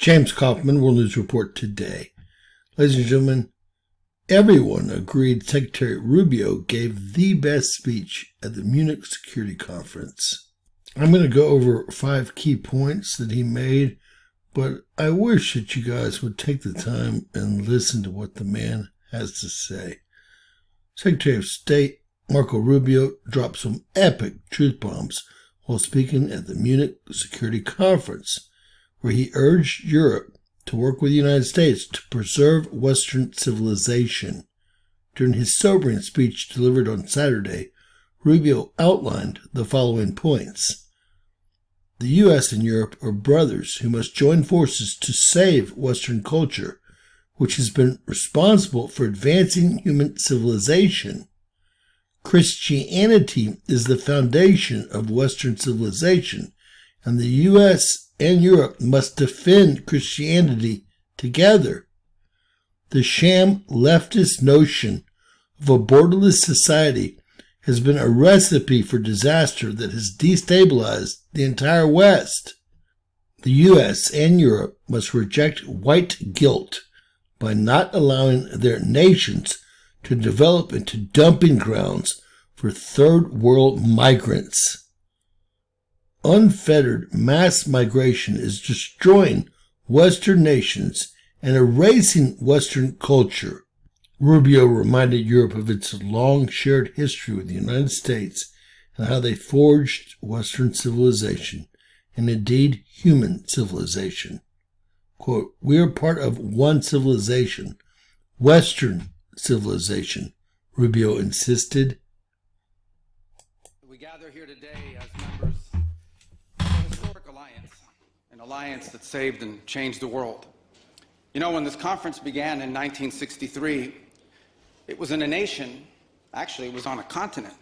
James Kaufman, World News Report today. Ladies and gentlemen, everyone agreed Secretary Rubio gave the best speech at the Munich Security Conference. I'm going to go over 5 key points that he made, but I wish that you guys would take the time and listen to what the man has to say. Secretary of State Marco Rubio dropped some epic truth bombs while speaking at the Munich Security Conference, where he urged Europe to work with the United States to preserve Western civilization. During his sobering speech delivered on Saturday, Rubio outlined the following points. The U.S. and Europe are brothers who must join forces to save Western culture, which has been responsible for advancing human civilization. Christianity is the foundation of Western civilization, and the U.S. and Europe must defend Christianity together. The sham leftist notion of a borderless society has been a recipe for disaster that has destabilized the entire West. The U.S. and Europe must reject white guilt by not allowing their nations to develop into dumping grounds for third world migrants. Unfettered mass migration is destroying Western nations and erasing Western culture. Rubio reminded Europe of its long shared history with the United States and how they forged Western civilization, and indeed human civilization. Quote, "We are part of one civilization, Western civilization," Rubio insisted. We gather here today as members of a historic alliance, an alliance that saved and changed the world. You know, when this conference began in 1963, it was in a nation, actually it was on a continent,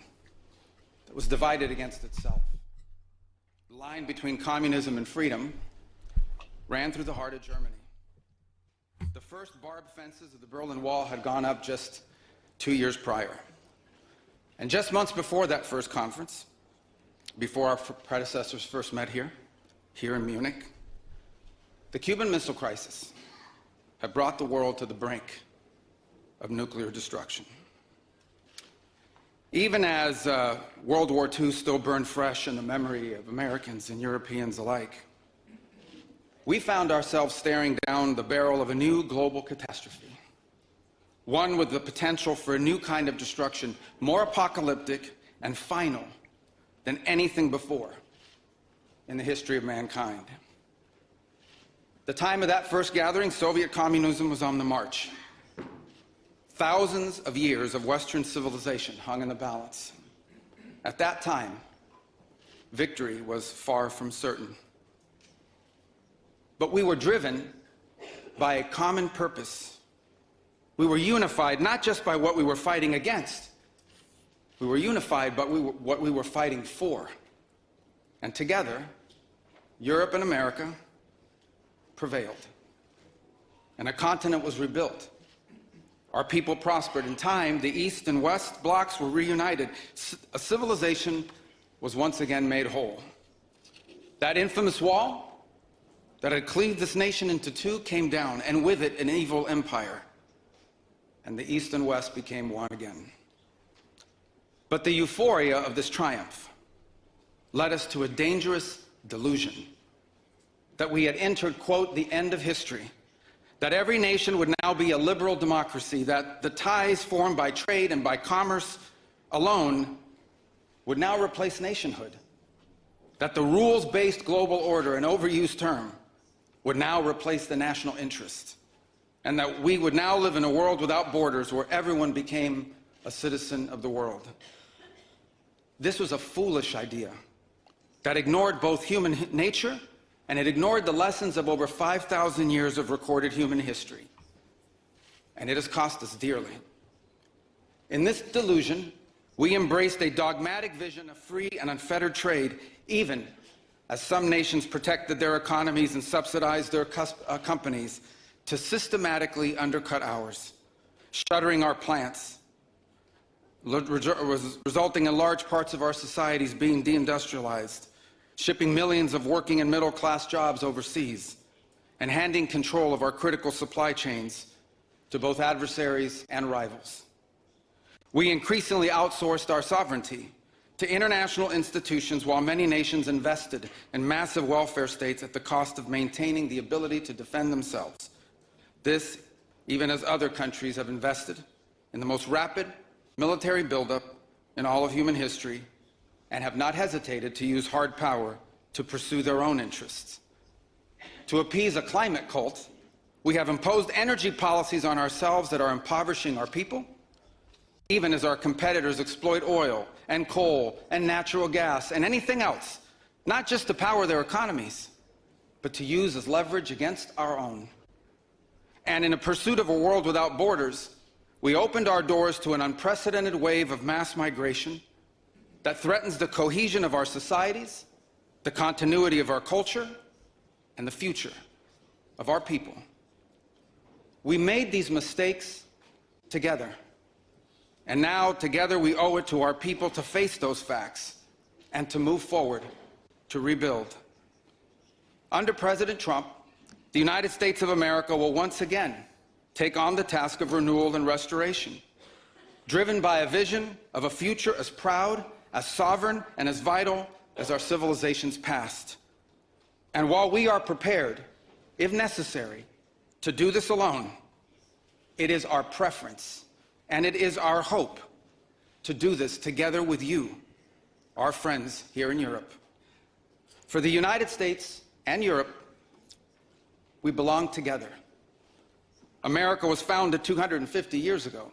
that was divided against itself. The line between communism and freedom ran through the heart of Germany. The first barbed fences of the Berlin Wall had gone up just 2 years prior. And just months before that first conference, before our predecessors first met here in Munich, the Cuban Missile Crisis had brought the world to the brink of nuclear destruction. Even as World War II still burned fresh in the memory of Americans and Europeans alike, we found ourselves staring down the barrel of a new global catastrophe, one with the potential for a new kind of destruction, more apocalyptic and final than anything before in the history of mankind. The time of that first gathering, Soviet communism was on the march. Thousands of years of Western civilization hung in the balance. At that time, victory was far from certain. But we were driven by a common purpose. We were unified not just by what we were fighting against. We were unified by what we were fighting for. And together, Europe and America prevailed. And a continent was rebuilt. Our people prospered. In time, the East and West blocks were reunited. A civilization was once again made whole. That infamous wall that had cleaved this nation into two came down, and with it an evil empire. And the East and West became one again. But the euphoria of this triumph led us to a dangerous delusion that we had entered, quote, the end of history, that every nation would now be a liberal democracy, that the ties formed by trade and by commerce alone would now replace nationhood, that the rules-based global order, an overused term, would now replace the national interest, and that we would now live in a world without borders where everyone became a citizen of the world. This was a foolish idea that ignored both human nature and it ignored the lessons of over 5,000 years of recorded human history. And it has cost us dearly. In this delusion, we embraced a dogmatic vision of free and unfettered trade, even as some nations protected their economies and subsidized their companies to systematically undercut ours, shuttering our plants, resulting in large parts of our societies being deindustrialized, shipping millions of working and middle-class jobs overseas, and handing control of our critical supply chains to both adversaries and rivals. We increasingly outsourced our sovereignty to international institutions while many nations invested in massive welfare states at the cost of maintaining the ability to defend themselves. This, even as other countries have invested in the most rapid military buildup in all of human history and have not hesitated to use hard power to pursue their own interests. To appease a climate cult, we have imposed energy policies on ourselves that are impoverishing our people, even as our competitors exploit oil and coal and natural gas and anything else, not just to power their economies, but to use as leverage against our own. And in a pursuit of a world without borders, we opened our doors to an unprecedented wave of mass migration that threatens the cohesion of our societies, the continuity of our culture, and the future of our people. We made these mistakes together. And now, together, we owe it to our people to face those facts and to move forward to rebuild. Under President Trump, the United States of America will once again take on the task of renewal and restoration, driven by a vision of a future as proud, as sovereign, and as vital as our civilization's past. And while we are prepared, if necessary, to do this alone, it is our preference and it is our hope to do this together with you, our friends here in Europe. For the United States and Europe, we belong together. America was founded 250 years ago,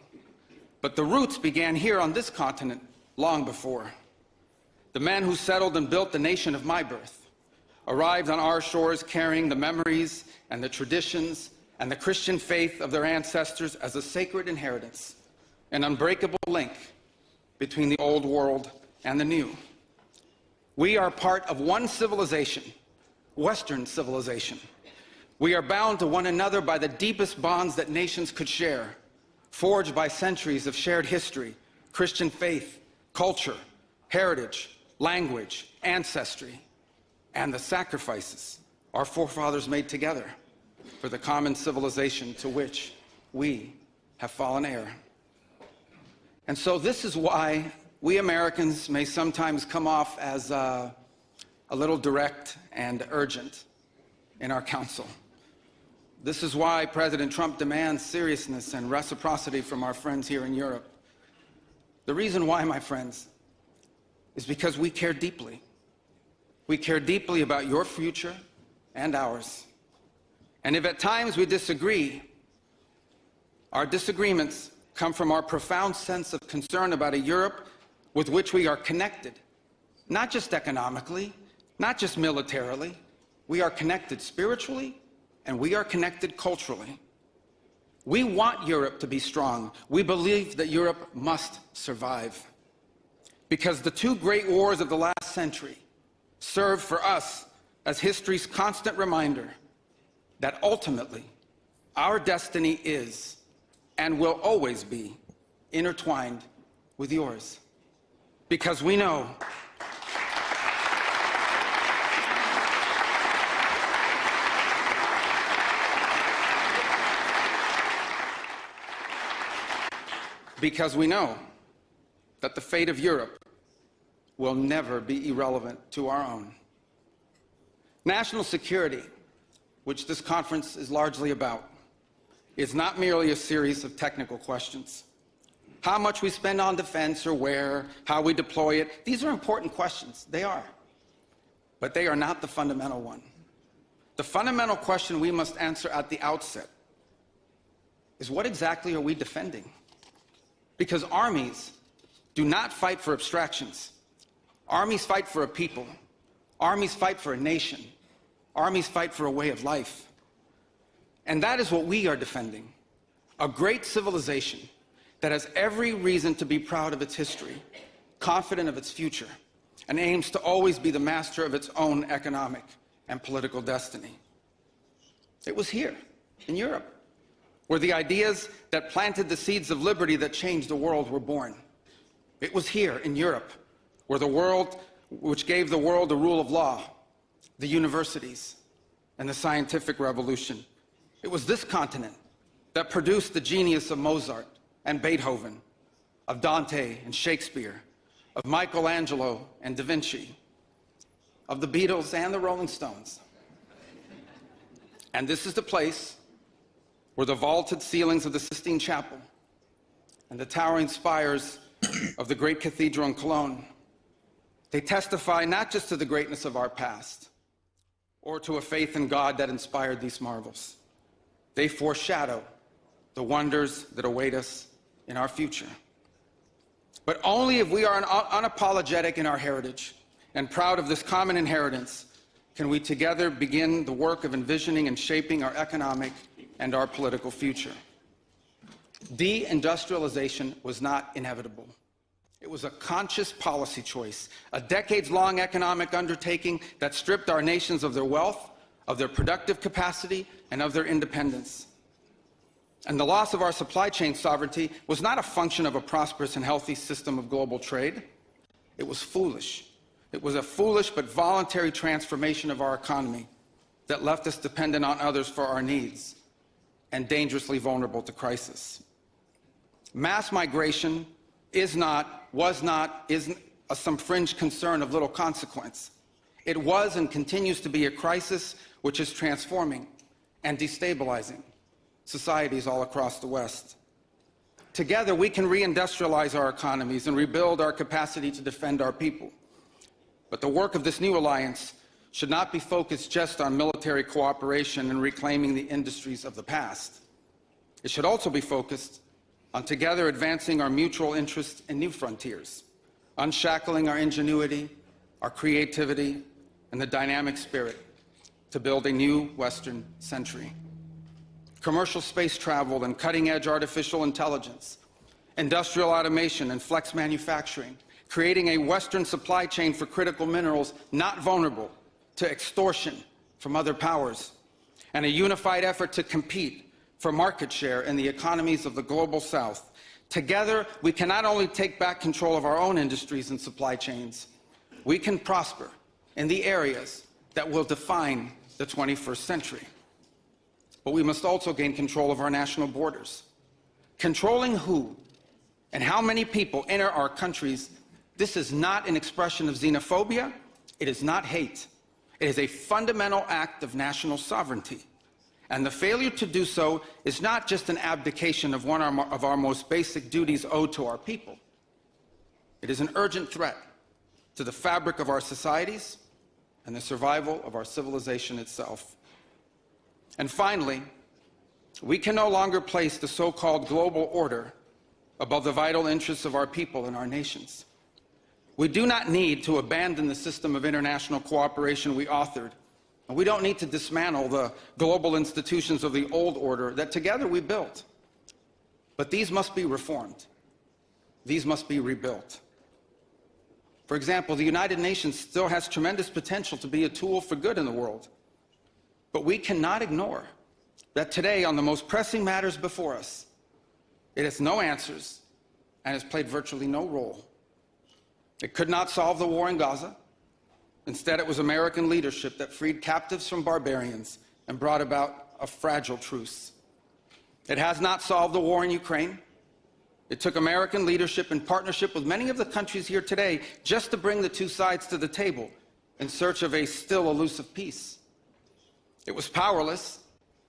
but the roots began here on this continent long before. The men who settled and built the nation of my birth arrived on our shores carrying the memories and the traditions and the Christian faith of their ancestors as a sacred inheritance, an unbreakable link between the old world and the new. We are part of one civilization, Western civilization. We are bound to one another by the deepest bonds that nations could share, forged by centuries of shared history, Christian faith, culture, heritage, language, ancestry, and the sacrifices our forefathers made together for the common civilization to which we have fallen heir. And so this is why we Americans may sometimes come off as a little direct and urgent in our counsel. This is why President Trump demands seriousness and reciprocity from our friends here in Europe. The reason why, my friends, is because we care deeply. We care deeply about your future and ours. And if at times we disagree, our disagreements come from our profound sense of concern about a Europe with which we are connected, not just economically, not just militarily. We are connected spiritually, and we are connected culturally. We want Europe to be strong. We believe that Europe must survive. Because the two great wars of the last century serve for us as history's constant reminder that ultimately our destiny is and will always be intertwined with yours. Because we know that the fate of Europe will never be irrelevant to our own. National security, which this conference is largely about, is not merely a series of technical questions. How much we spend on defense or where, how we deploy it, these are important questions. They are. But they are not the fundamental one. The fundamental question we must answer at the outset is, what exactly are we defending? Because armies do not fight for abstractions. Armies fight for a people. Armies fight for a nation. Armies fight for a way of life. And that is what we are defending. A great civilization that has every reason to be proud of its history, confident of its future, and aims to always be the master of its own economic and political destiny. It was here, in Europe, where the ideas that planted the seeds of liberty that changed the world were born. It was here, in Europe, which gave the world a rule of law, the universities, and the scientific revolution. It was this continent that produced the genius of Mozart and Beethoven, of Dante and Shakespeare, of Michelangelo and Da Vinci, of the Beatles and the Rolling Stones. And this is the place where the vaulted ceilings of the Sistine Chapel and the towering spires of the great cathedral in Cologne, they testify not just to the greatness of our past or to a faith in God that inspired these marvels. They foreshadow the wonders that await us in our future. But only if we are unapologetic in our heritage and proud of this common inheritance can we together begin the work of envisioning and shaping our economic and our political future. Deindustrialization was not inevitable. It was a conscious policy choice, a decades-long economic undertaking that stripped our nations of their wealth, of their productive capacity, and of their independence. And the loss of our supply chain sovereignty was not a function of a prosperous and healthy system of global trade. It was foolish. It was a foolish but voluntary transformation of our economy that left us dependent on others for our needs and dangerously vulnerable to crisis. Mass migration isn't some fringe concern of little consequence. It was and continues to be a crisis which is transforming and destabilizing societies all across the West. Together, we can reindustrialize our economies and rebuild our capacity to defend our people. But the work of this new alliance should not be focused just on military cooperation and reclaiming the industries of the past. It should also be focused on together advancing our mutual interests in new frontiers, unshackling our ingenuity, our creativity, and the dynamic spirit to build a new Western century. Commercial space travel and cutting-edge artificial intelligence, industrial automation and flex manufacturing, creating a Western supply chain for critical minerals not vulnerable to extortion from other powers, and a unified effort to compete for market share in the economies of the global South. Together, we can not only take back control of our own industries and supply chains, we can prosper in the areas that will define the 21st century. But we must also gain control of our national borders. Controlling who and how many people enter our countries, this is not an expression of xenophobia. It is not hate. It is a fundamental act of national sovereignty. And the failure to do so is not just an abdication of one of our most basic duties owed to our people. It is an urgent threat to the fabric of our societies and the survival of our civilization itself. And finally, we can no longer place the so-called global order above the vital interests of our people and our nations. We do not need to abandon the system of international cooperation we authored, and we don't need to dismantle the global institutions of the old order that together we built. But these must be reformed. These must be rebuilt. For example, the United Nations still has tremendous potential to be a tool for good in the world. But we cannot ignore that today, on the most pressing matters before us, it has no answers and has played virtually no role. It could not solve the war in Gaza. Instead, it was American leadership that freed captives from barbarians and brought about a fragile truce. It has not solved the war in Ukraine. It took American leadership in partnership with many of the countries here today just to bring the two sides to the table in search of a still elusive peace. It was powerless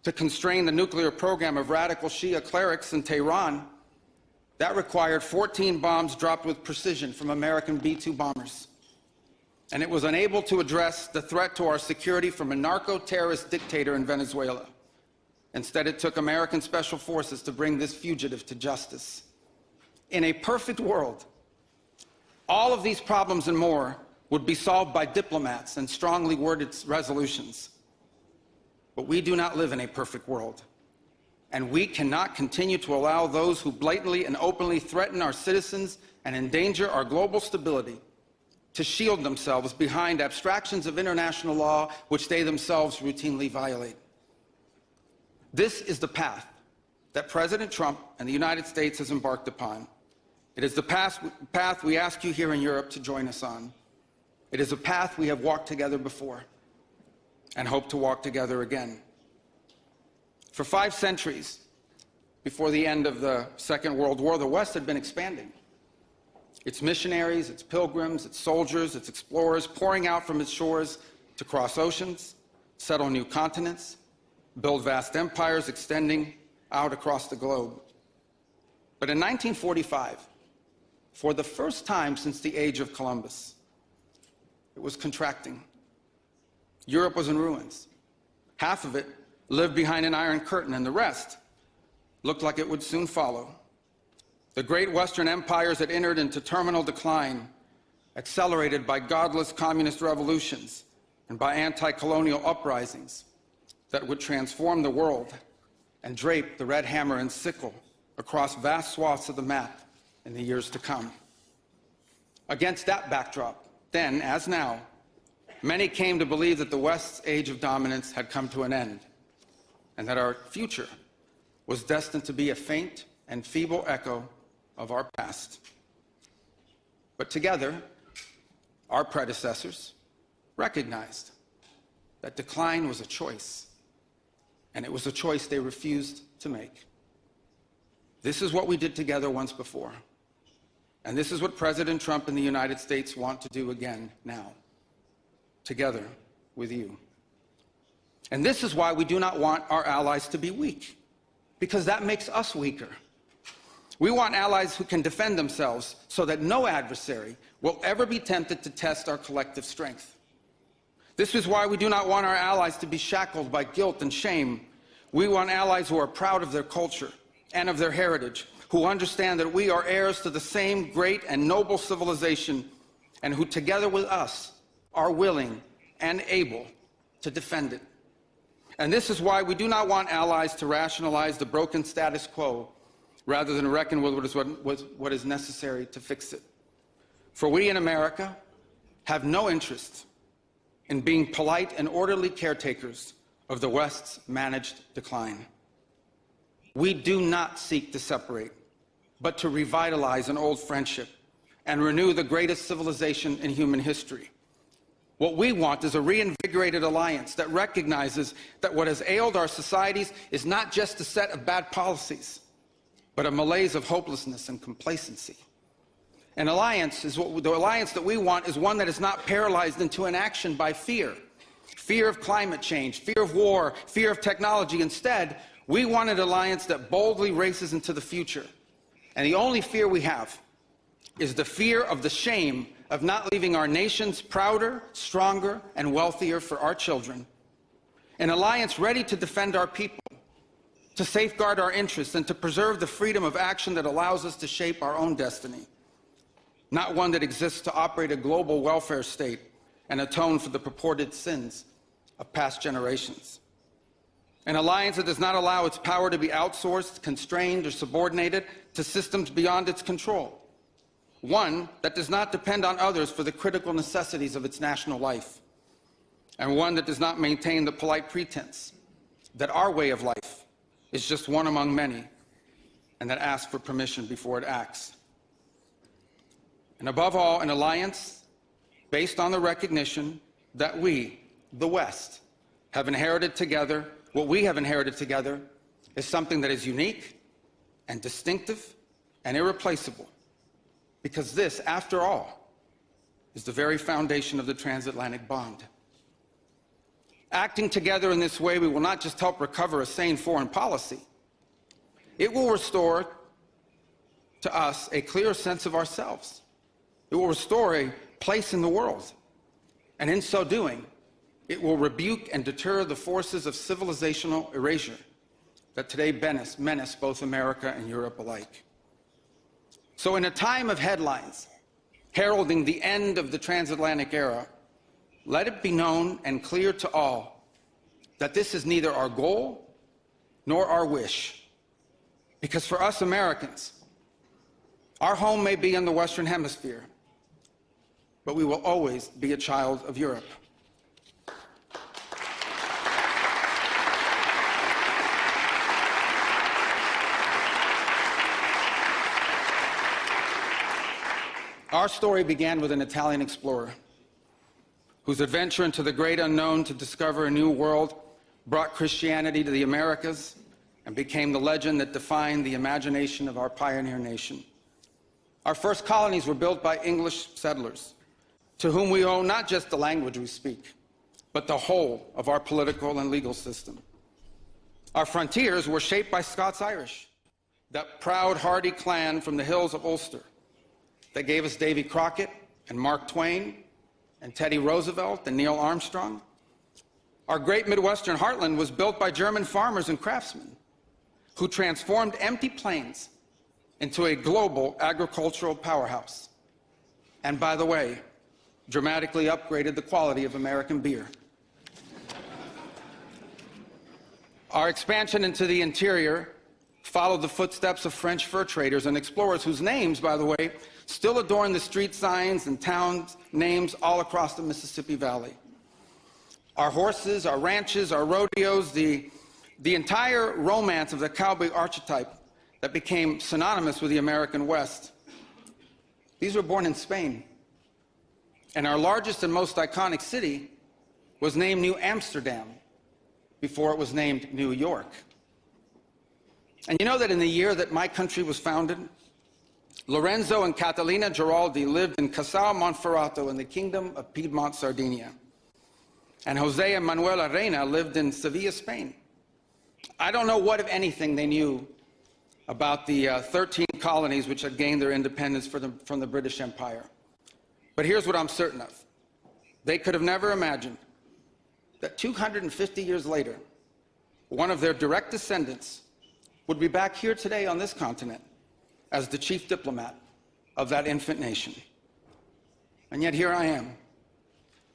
to constrain the nuclear program of radical Shia clerics in Tehran. That required 14 bombs dropped with precision from American B-2 bombers. And it was unable to address the threat to our security from a narco-terrorist dictator in Venezuela. Instead, it took American special forces to bring this fugitive to justice. In a perfect world, all of these problems and more would be solved by diplomats and strongly worded resolutions. But we do not live in a perfect world, and we cannot continue to allow those who blatantly and openly threaten our citizens and endanger our global stability to shield themselves behind abstractions of international law which they themselves routinely violate. This is the path that President Trump and the United States has embarked upon. It is the path we ask you here in Europe to join us on. It is a path we have walked together before. and hope to walk together again. For 5 centuries, before the end of the Second World War, the West had been expanding. Its missionaries, its pilgrims, its soldiers, its explorers pouring out from its shores to cross oceans, settle new continents, build vast empires extending out across the globe. But in 1945, for the first time since the age of Columbus, it was contracting. Europe was in ruins. Half of it lived behind an iron curtain, and the rest looked like it would soon follow. The great Western empires had entered into terminal decline, accelerated by godless communist revolutions and by anti-colonial uprisings that would transform the world and drape the red hammer and sickle across vast swaths of the map in the years to come. Against that backdrop, then as now, many came to believe that the West's age of dominance had come to an end, and that our future was destined to be a faint and feeble echo of our past. But together, our predecessors recognized that decline was a choice, and it was a choice they refused to make. This is what we did together once before, and this is what President Trump and the United States want to do again now, together with you. And this is why we do not want our allies to be weak, because that makes us weaker. We want allies who can defend themselves so that no adversary will ever be tempted to test our collective strength. This is why we do not want our allies to be shackled by guilt and shame. We want allies who are proud of their culture and of their heritage, who understand that we are heirs to the same great and noble civilization, and who together with us are willing and able to defend it. And this is why we do not want allies to rationalize the broken status quo rather than reckon with what is necessary to fix it. For we in America have no interest in being polite and orderly caretakers of the West's managed decline. We do not seek to separate, but to revitalize an old friendship and renew the greatest civilization in human history. What we want is a reinvigorated alliance that recognizes that what has ailed our societies is not just a set of bad policies, but a malaise of hopelessness and complacency. The alliance that we want is one that is not paralyzed into inaction by fear. Fear of climate change, fear of war, fear of technology. Instead, we want an alliance that boldly races into the future. And the only fear we have is the fear of the shame of not leaving our nations prouder, stronger, and wealthier for our children. An alliance ready to defend our people, to safeguard our interests, and to preserve the freedom of action that allows us to shape our own destiny. Not one that exists to operate a global welfare state and atone for the purported sins of past generations. An alliance that does not allow its power to be outsourced, constrained, or subordinated to systems beyond its control. One that does not depend on others for the critical necessities of its national life. And one that does not maintain the polite pretense that our way of life is just one among many, and that asks for permission before it acts. And above all, an alliance based on the recognition that we, the West, have inherited together. What we have inherited together is something that is unique and distinctive and irreplaceable, because this, after all, is the very foundation of the transatlantic bond. Acting together in this way, we will not just help recover a sane foreign policy, it will restore to us a clear sense of ourselves. It will restore a place in the world. And in so doing, it will rebuke and deter the forces of civilizational erasure that today menace both America and Europe alike. So in a time of headlines heralding the end of the transatlantic era, let it be known and clear to all that this is neither our goal nor our wish. Because for us Americans, our home may be in the Western Hemisphere, but we will always be a child of Europe. Our story began with an Italian explorer. whose adventure into the great unknown to discover a new world brought Christianity to the Americas and became the legend that defined the imagination of our pioneer nation. Our first colonies were built by English settlers, to whom we owe not just the language we speak, but the whole of our political and legal system. Our frontiers were shaped by Scots-Irish, that proud, hardy clan from the hills of Ulster that gave us Davy Crockett and Mark Twain and Teddy Roosevelt and Neil Armstrong. Our great Midwestern heartland was built by German farmers and craftsmen who transformed empty plains into a global agricultural powerhouse. And by the way, dramatically upgraded the quality of American beer. Our expansion into the interior followed the footsteps of French fur traders and explorers whose names, by the way, still adorn the street signs and town names all across the Mississippi Valley. Our horses, our ranches, our rodeos, the entire romance of the cowboy archetype that became synonymous with the American West. These were born in Spain. And our largest and most iconic city was named New Amsterdam before it was named New York. And you know that in the year that my country was founded, Lorenzo and Catalina Giraldi lived in Casal Monferrato in the Kingdom of Piedmont, Sardinia. And Jose and Manuela Reina lived in Sevilla, Spain. I don't know what, if anything, they knew about the 13 colonies which had gained their independence from the British Empire. But here's what I'm certain of. They could have never imagined that 250 years later, one of their direct descendants would be back here today on this continent as the chief diplomat of that infant nation. And yet here I am,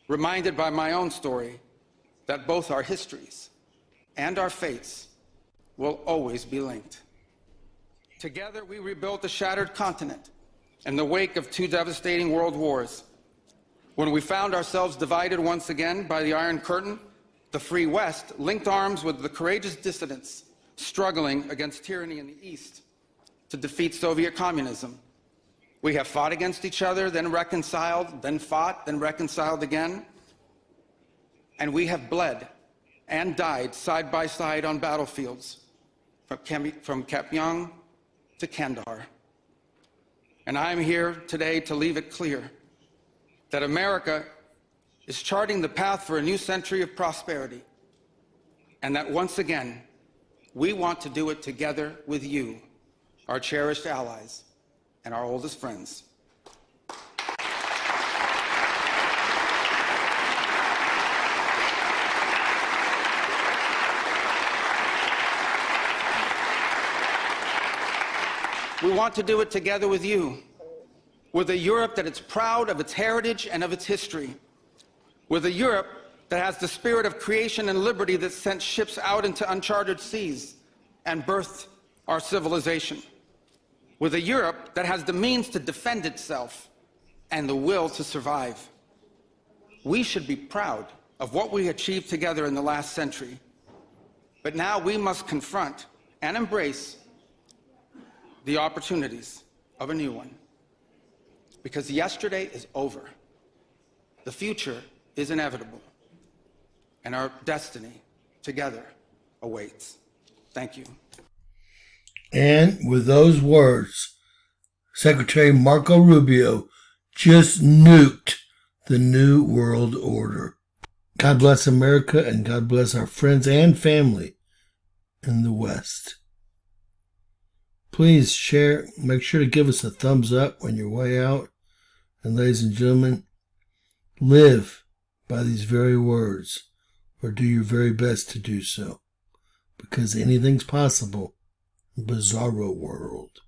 reminded by my own story that both our histories and our fates will always be linked. Together we rebuilt a shattered continent in the wake of 2 devastating world wars. When we found ourselves divided once again by the Iron Curtain, the Free West linked arms with the courageous dissidents struggling against tyranny in the East to defeat Soviet communism. We have fought against each other, then reconciled, then fought, then reconciled again. And we have bled and died side by side on battlefields from Kapyong to Kandahar. And I'm here today to leave it clear that America is charting the path for a new century of prosperity, and that once again, we want to do it together with you, our cherished allies and our oldest friends. We want to do it together with you, with a Europe that is proud of its heritage and of its history, with a Europe that has the spirit of creation and liberty that sent ships out into uncharted seas and birthed our civilization, with a Europe that has the means to defend itself and the will to survive. We should be proud of what we achieved together in the last century, but now we must confront and embrace the opportunities of a new one. Because yesterday is over. The future is inevitable. And our destiny together awaits. Thank you. And with those words, Secretary Marco Rubio just nuked the New World Order. God bless America, and God bless our friends and family in the West. Please share, make sure to give us a thumbs up on your way out. And ladies and gentlemen, live by these very words, or do your very best to do so, because anything's possible in Bizarro World.